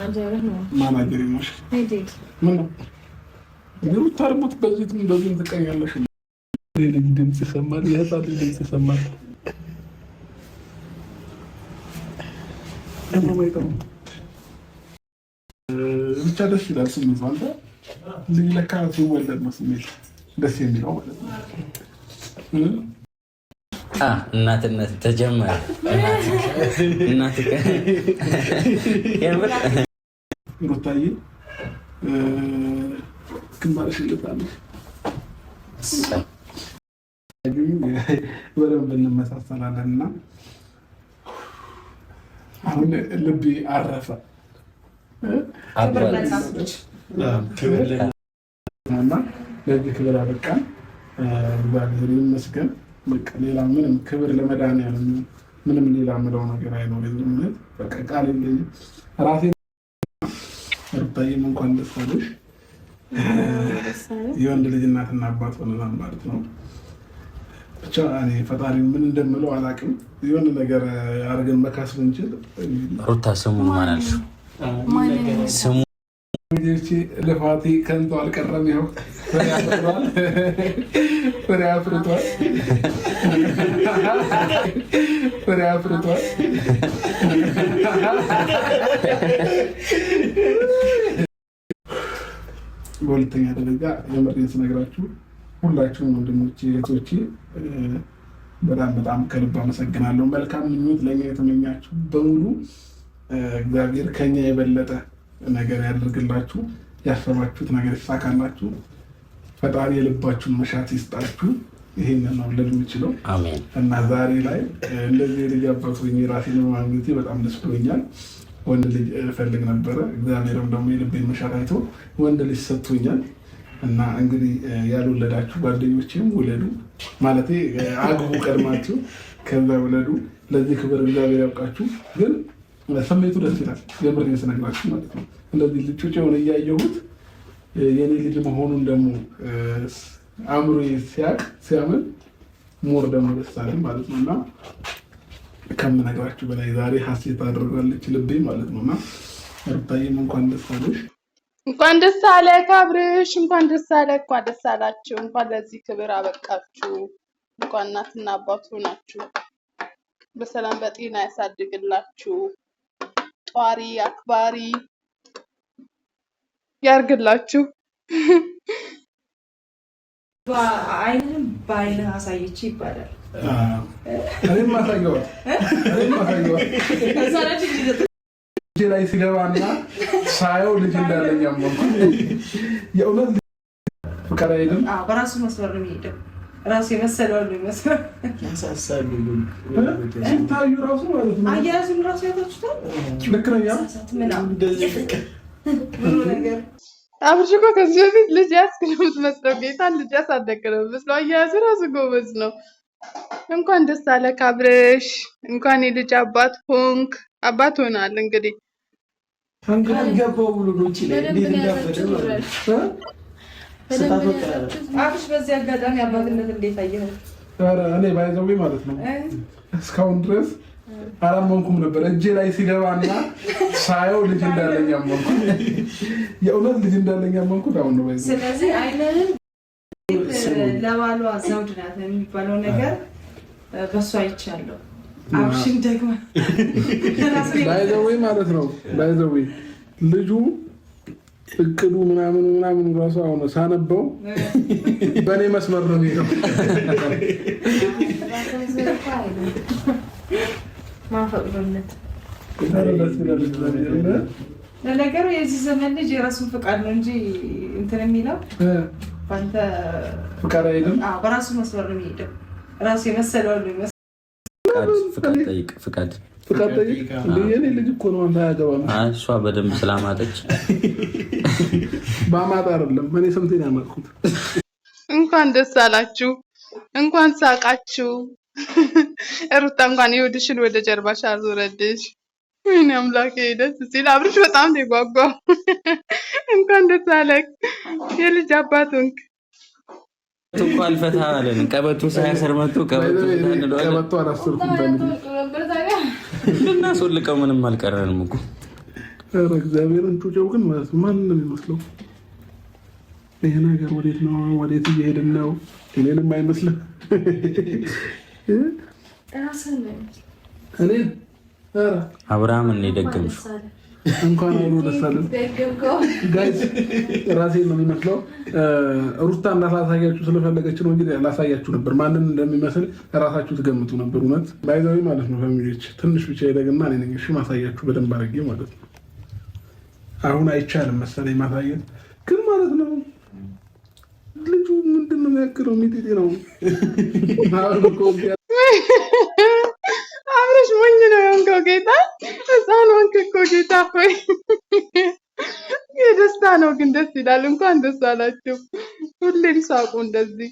ማናጀር ነሽ? ምን ነው የምታርሙት? በዚህ ትቀኛለሽ? ልጅ ድምፅ ይሰማል፣ የህፃን ልጅ ድምፅ ይሰማል። ብቻ ደስ ይላል ስሜቱ። አንተ ልጅ ለካ ሲወለድ ነው ስሜት ደስ የሚለው ማለት ነው። እናትነት ተጀመረ። ሩታዬ ግንባርሽ ልጣለሽ በደንብ እንመሳሰላለን እና አሁን ልቤ አረፈ። ለዚህ ክብር አበቃን፣ እግዚአብሔር ይመስገን። በቃ ሌላ ምንም ክብር ለመድኃኒዓለም ምንም ሌላ የምለው ነገር አይኖረኝም። በቃ ቃል የለኝም። ራሴ ሩታዬም እንኳን ደስ አለሽ። የወንድ ልጅ እናትና አባት ሆነናል ማለት ነው። ብቻ እኔ ፈጣሪ ምን እንደምለው አላውቅም። የሆነ ነገር አድርገን መካስ ብንችል። ሩታ ስሙን ማን አልሽው? ስሙ ልፋቴ ከንቱ አልቀረም። ይኸው ፍሬ አፍርቷል። በሁለተኛ ደረጃ የምሬን ስነግራችሁ ሁላችሁም ወንድሞቼ እህቶቼ በጣም ከልብ አመሰግናለሁ። መልካም ምኞት ለእኛ የተመኛችሁ በሙሉ እግዚአብሔር ከኛ የበለጠ ነገር ያደርግላችሁ፣ ያሰባችሁት ነገር ይሳካላችሁ፣ ፈጣሪ የልባችሁን መሻት ይስጣችሁ። ይሄንን ነው ልል የምችለው እና ዛሬ ላይ እንደዚህ የልጅ አባት ሆኜ ራሴን በማግኘቴ በጣም ደስ ብሎኛል። ወንድ ልጅ እፈልግ ነበረ፣ እግዚአብሔርም ደግሞ የልቤን መሻት አይቶ ወንድ ልጅ ሰጥቶኛል። እና እንግዲህ ያልወለዳችሁ ጓደኞቼም ውለዱ፣ ማለቴ አግቡ፣ ቀድማችሁ ከዛ ውለዱ። ለዚህ ክብር እግዚአብሔር ያውቃችሁ። ግን ስሜቱ ደስ ይላል፣ የምሬን ስነግራችሁ ማለት ነው። እንደዚህ ልጆች የሆነ እያየሁት የኔ ልጅ መሆኑን ደግሞ አእምሮ ሲያምን ሞር ደግሞ ደስ አለኝ ማለት ነው። እና ከምነግራችሁ በላይ ዛሬ ሀሴት አድርጋለች ልቤ ማለት ነው። እና ሩታዬም እንኳን ደስ አለሽ። እንኳን ደስ አለ ካብርሽ፣ እንኳን ደስ አለ፣ እንኳን ደስ አላችሁ፣ እንኳን ለዚህ ክብር አበቃችሁ። እንኳን እናትና አባቱ ናችሁ። በሰላም በጤና ያሳድግላችሁ። ጧሪ አክባሪ ያርግላችሁ። አይንም በአይንህ አሳየች ይባላል። እኔም አሳየዋል እጄ ላይ ሲገባና ሳየው ልጅ እንዳለኝ አመንኩ። የእውነት ፍቅር አይደለም፣ በራሱ መስመር ነው የሚሄደው። ራሱ የመሰለው ነው የሚመስለው። ያሳሳሉ ታዩ ራሱ ማለት ነው። አያያዙን ራሱ ያታችሁታል። ልክ ነኝ። አብርሽ እኮ ከዚህ በፊት ልጅ ያስክ ነው የምትመስለው። ጌታን ልጅ ያሳደግ ነው የምትመስለው። አያያዙ ራሱ ጎበዝ ነው። እንኳን ደስ አለ ካብርሽ፣ እንኳን የልጅ አባት ሆንክ። አባት ሆናል እንግዲህ አንገት ገባው ብሎ ነው ይችላል። እንዴት እንዳፈደው አብርሽ በዚህ አጋጣሚ አባትነት እንዴት አየኸው? ኧረ እኔ ባይዘው ማለት ነው እስካሁን ድረስ አላመንኩም ነበር። እጄ ላይ ሲገባና ሳየው ልጅ እንዳለኝ አመንኩ። የእውነት ልጅ እንዳለኝ አመንኩት አሁን ነው ባይዘው። ስለዚህ አይነን ለባሏ ዘውድ ናት የሚባለው ነገር በሷ አይቻለሁ። አብሽን ደግሞ ባይዘው ማለት ነው ባይዘው ልጁ እቅዱ ምናምን ራሱ አሁን ሳነበው በእኔ መስመር ነው የሚሄደው። ማፈቅዶነት ለነገሩ የዚህ ዘመን ልጅ የራሱን ፍቃድ ነው እንጂ እንትን የሚለው ባንተ ፍቃድ አይደለም። በራሱ መስመር ነው የሚሄደው። ራሱ የመሰለው ነው የሚመስለው። ፍቃድ ጠይቅ፣ ፍቃድ ጠይቅ። የኔ ልጅ እኮ ነው አንተ አያገባም። እሷ በደንብ ስላማጠች በአማጣ አይደለም። እኔ ስንቴን ያማጥኩት። እንኳን ደስ አላችሁ፣ እንኳን ሳቃችሁ። ሩታ እንኳን ይወድሽን ወደ ጀርባሽ አዞረድሽ። ወይኔ አምላኬ ደስ ሲል። አብርሽ በጣም ነው የጓጓው። እንኳን ደስ አለክ የልጅ አባት ሆንክ። እኮ አልፈታ አለን። ቀበቶ ሳያሰር መጥቶ ቀበቶ አላሰርኩም። ልናስወልቀው ምንም አልቀረንም እኮ ኧረ እግዚአብሔርን ጩጬው ግን ማለት ነው ማንን ነው የሚመስለው? ይሄ ነገር ወዴት ነው? ወዴት እየሄድን ነው? እኔንም አይመስልም። እኔ አብርሃምን ነው የደገምሽው። እንኳን አብሮ ደስ አለን ጋይስ። ራሴን ነው የሚመስለው። ሩታ እንዳላሳያችሁ ስለፈለገች ነው እንጂ ላሳያችሁ ነበር ማንን እንደሚመስል ራሳችሁ ትገምቱ ነበር። እውነት ባይዛዊ ማለት ነው። ፋሚሊዎች ትንሽ ብቻ ይደግና እኔ ነኝ እሺ ማሳያችሁ በደንብ አድርጌ ማለት ነው። አሁን አይቻልም መሰለኝ ማሳየት ግን ማለት ነው። ልጁ ምንድን ነው የሚያክለው? ሚጢጢ ነው። አብረሽ ሞኝ ነው የሆንከው ጌታ። ህፃን ሆንክ እኮ ጌታ ሆይ። የደስታ ነው ግን ደስ ይላል። እንኳን ደስ አላችሁ። ሁሌም ሳቁ እንደዚህ።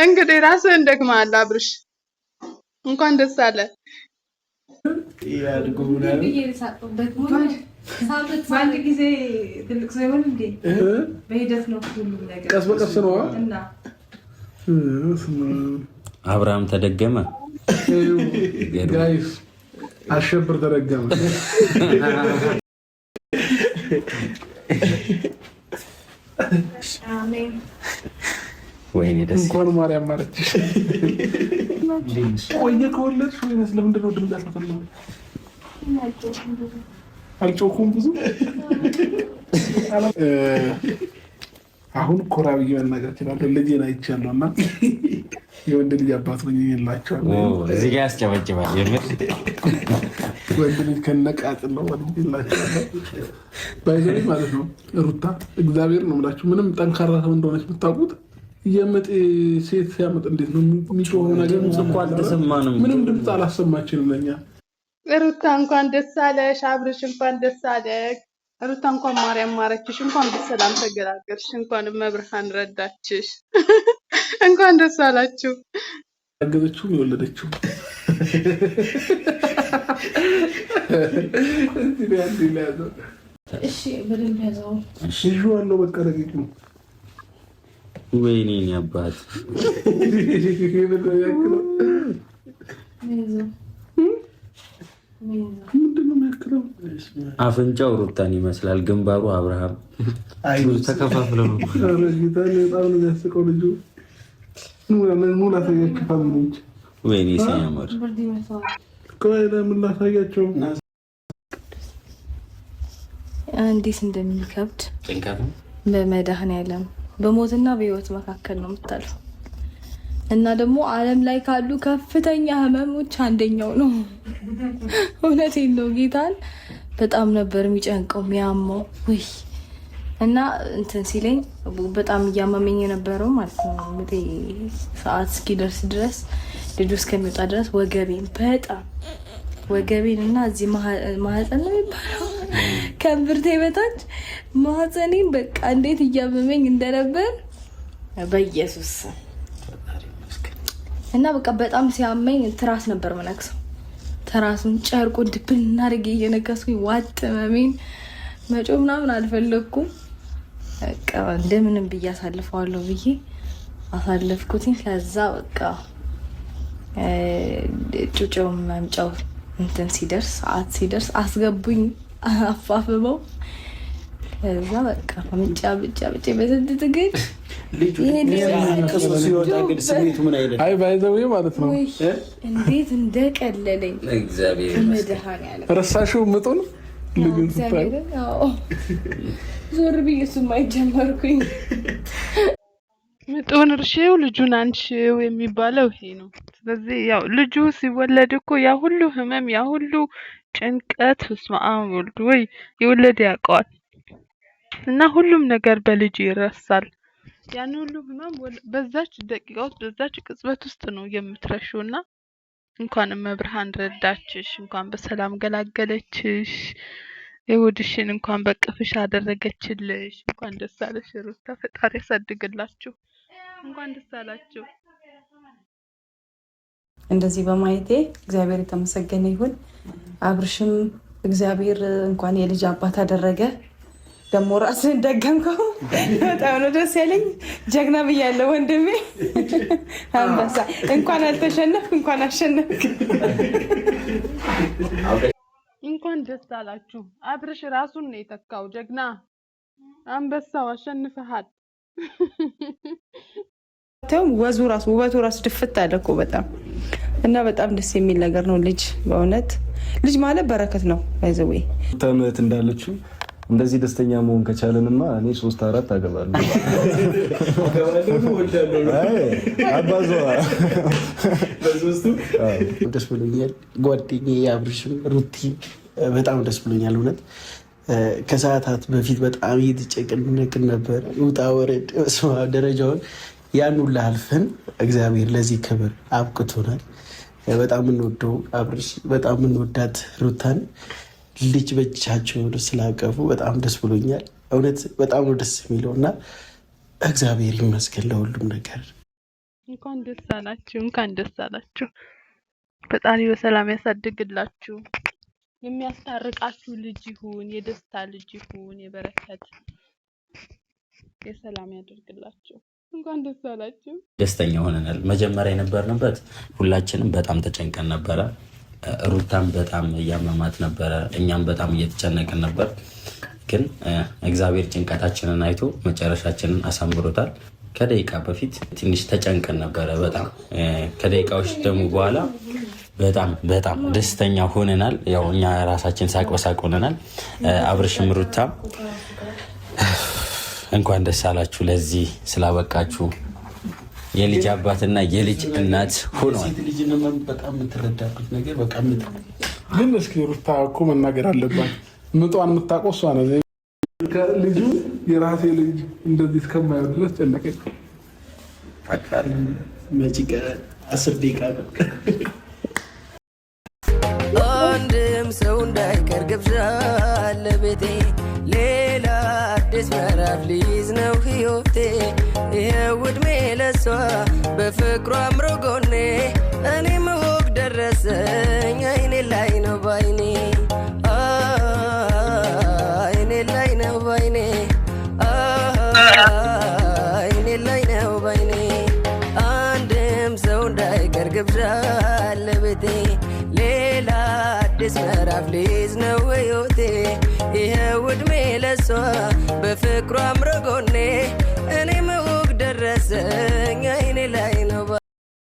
እንግዲህ ራስህን ደግመሃል አብርሽ። እንኳን ደስ አለ። በአንድ ጊዜ ትልቅ ሰው ይሆን እንዴ? በሂደት ነው ሁሉም ነገር፣ ቀስ በቀስ ነው። አብርሃም ተደገመ ጋይስ፣ አሸብር ተደገመ። ወይኔ ደስ እንኳን ማርያም ማረችሽ። ቆየ ከወለድሽ ወይስ ለምንድን ነው ድምፅ ያልተፈለገው? አልጮኩም ብዙ። አሁን ኮራ ብዬ መናገር እችላለሁ። ልጄን አይቻለሁ እና የወንድ ልጅ አባት ሆኜ የላቸዋለሁ። እዚህ ጋር ያስጨበጭባል። የምር ወንድ ልጅ ከነቃጥል ነው ወንድ የላቸዋለሁ። ባይዘኔ ማለት ነው። ሩታ እግዚአብሔር ነው የምላችሁ ምንም ጠንካራ ሰው እንደሆነች የምታውቁት የምጥ ሴት ሲያመጥ እንዴት ነው የሚጮኸው ነገር እኮ አልተሰማንም። ምንም ድምፅ አላሰማችንም ለኛ። ሩታ እንኳን ደስ አለሽ። አብርሽ እንኳን ደስ አለህ። ሩታ እንኳን ማርያም ማረችሽ። እንኳን በሰላም ተገላገልሽ። እንኳን መብርሃን ረዳችሽ። እንኳን ደስ አላችሁ። ያገዘችው የወለደችው እሺ በደንብ ያዘው። እሺ ይዋለው በቃ ረቂቅ ነው። ወይኔ አባት ምንድነው የሚያክለው? አፍንጫው ሩታን ይመስላል፣ ግንባሩ አብርሃም። ተከፋፍለው ነው። ኧረ ጌታ በጣም ነው የሚያስቀው ልጁ። ሙላ ሳያችሁ ፋሚሊዎች፣ ወይኔ ሲያምር። ቆይ ለምን ላሳያቸው? እንዴት እንደሚከብድ ጭንቀት ነው። በመድኃኒዓለም በሞትና በህይወት መካከል ነው የምታልፈው እና ደግሞ ዓለም ላይ ካሉ ከፍተኛ ህመሞች አንደኛው ነው። እውነቴን ነው። ጌታን በጣም ነበር የሚጨንቀው የሚያመው ወይ እና እንትን ሲለኝ በጣም እያመመኝ የነበረው ማለት ነው። እንግዲህ ሰዓት እስኪደርስ ድረስ ልጁ እስከሚወጣ ድረስ ወገቤን እና እዚህ ማህፀን ነው የሚባለው ከእምብርቴ በታች ማህፀኔን በቃ እንዴት እያመመኝ እንደነበር በኢየሱስ እና በቃ በጣም ሲያመኝ ትራስ ነበር መነክሰው። ትራሱን ጨርቁን ድብን እናድርጌ እየነከስኩኝ ዋጥ መሜን መጮ ምናምን አልፈለግኩም። በቃ እንደምንም ብዬ አሳልፈዋለሁ ብዬ አሳለፍኩትኝ። ከዛ በቃ ጩጬው መምጫው እንትን ሲደርስ ሰዓት ሲደርስ አስገቡኝ አፋፍበው። ከዛ በቃ ምጫ በስንት ትግል አይ ባይዘው ማለት ነው እንዴት እንደቀለለኝ መድኃኒዓለም። ረሳሽው ምጡን ልጁን ስታይ ዞር ብዬ እሱም አይጀመርኩኝ። ምጡን እርሺው ልጁን አንሺው የሚባለው ይሄ ነው። ስለዚህ ያው ልጁ ሲወለድ እኮ ያ ሁሉ ህመም ያ ሁሉ ጭንቀት ስማም ወልድ ወይ የወለደ ያውቀዋል። እና ሁሉም ነገር በልጅ ይረሳል። ያን ሁሉ ህመም በዛች ደቂቃ ውስጥ በዛች ቅጽበት ውስጥ ነው የምትረሺውና እንኳንም መብርሃን ረዳችሽ፣ እንኳን በሰላም ገላገለችሽ፣ የሆድሽን እንኳን በቅፍሽ አደረገችልሽ። እንኳን ደስ አለሽ ሩታ፣ ፈጣሪ ያሳድግላችሁ። እንኳን ደስ አላችሁ። እንደዚህ በማየቴ እግዚአብሔር የተመሰገነ ይሁን። አብርሽም እግዚአብሔር እንኳን የልጅ አባት አደረገ። ደግሞ ራስን ደገምከው። በጣም ነው ደስ ያለኝ። ጀግና ብያለሁ ወንድሜ። አንበሳ እንኳን አልተሸነፍክ እንኳን አሸነፍክ። እንኳን ደስ አላችሁ። አብርሽ ራሱን ነው የተካው። ጀግና አንበሳው አሸንፈሃል። ወዙ ራሱ ውበቱ ራሱ ድፍት አለ እኮ በጣም እና በጣም ደስ የሚል ነገር ነው። ልጅ በእውነት ልጅ ማለት በረከት ነው። ባይዘዌ ተመት እንዳለችው እንደዚህ ደስተኛ መሆን ከቻለንማ እኔ 3-4 አገባለሁ። አባዟ ደስ ብሎኛል። ጓደኛዬ አብርሽም ሩቲ በጣም ደስ ብሎኛል። እውነት ከሰዓታት በፊት በጣም እየተጨነቅን ነበር። ውጣ ወረድ ደረጃውን ያን ሁላ አልፈን እግዚአብሔር ለዚህ ክብር አብቅቶናል። በጣም እንወደው አብርሽ፣ በጣም እንወዳት ሩታን ልጅ በእጃቸው ስላቀፉ በጣም ደስ ብሎኛል። እውነት በጣም ነው ደስ የሚለው እና እግዚአብሔር ይመስገን ለሁሉም ነገር። እንኳን ደስ አላችሁ፣ እንኳን ደስ አላችሁ። ፈጣሪ በሰላም ያሳድግላችሁ። የሚያስታርቃችሁ ልጅ ይሁን፣ የደስታ ልጅ ይሁን፣ የበረከት የሰላም ያደርግላችሁ። እንኳን ደስ አላችሁ። ደስተኛ ሆነናል። መጀመሪያ የነበርንበት ሁላችንም በጣም ተጨንቀን ነበረ። ሩታም በጣም እያመማት ነበረ፣ እኛም በጣም እየተጨነቅን ነበር። ግን እግዚአብሔር ጭንቀታችንን አይቶ መጨረሻችንን አሳምሮታል። ከደቂቃ በፊት ትንሽ ተጨንቀን ነበረ በጣም ከደቂቃዎች ደግሞ በኋላ በጣም ደስተኛ ሆነናል። ያው እኛ ራሳችን ሳቅ በሳቅ ሆነናል። አብርሽም ሩታም እንኳን ደስ አላችሁ። ለዚህ ስላበቃችሁ የልጅ አባትና የልጅ እናት ሆኗል። ሴት ልጅ በጣም የምትረዳበት ነገር በቃ ግን እስኪ ሩታ እኮ መናገር አለባት። ምጧን የምታውቀው እሷ ነው። ልጁ የራሴ ልጅ እንደዚህ እስከማየው ድረስ ጨነቀኝ። መጪ 10 ደቂቃ አንድም ሰው እንዳይቀር ግብዣ ለቤቴ ሌላ አዲስ ምዕራፍ ሊይዝ ነው ሕይወቴ። ይኸው ዕድሜ ለሷ በፍቅሯ አምሮ ጎኔ እኔም ወግ ደረሰኝ አይኔ ላይ ነው ባይኔ አይኔ ላይ ነው ባይኔ አይኔ ላይ ነው ባይኔ። አንድም ሰው እንዳይቀር ግብዣ ለቤቴ ሌላ አዲስ ምዕራፍ ሊይዝ ነው ሕይወቴ። ይኸው ዕድሜ ለሷ በፍቅሯ አምሮ ጎኔ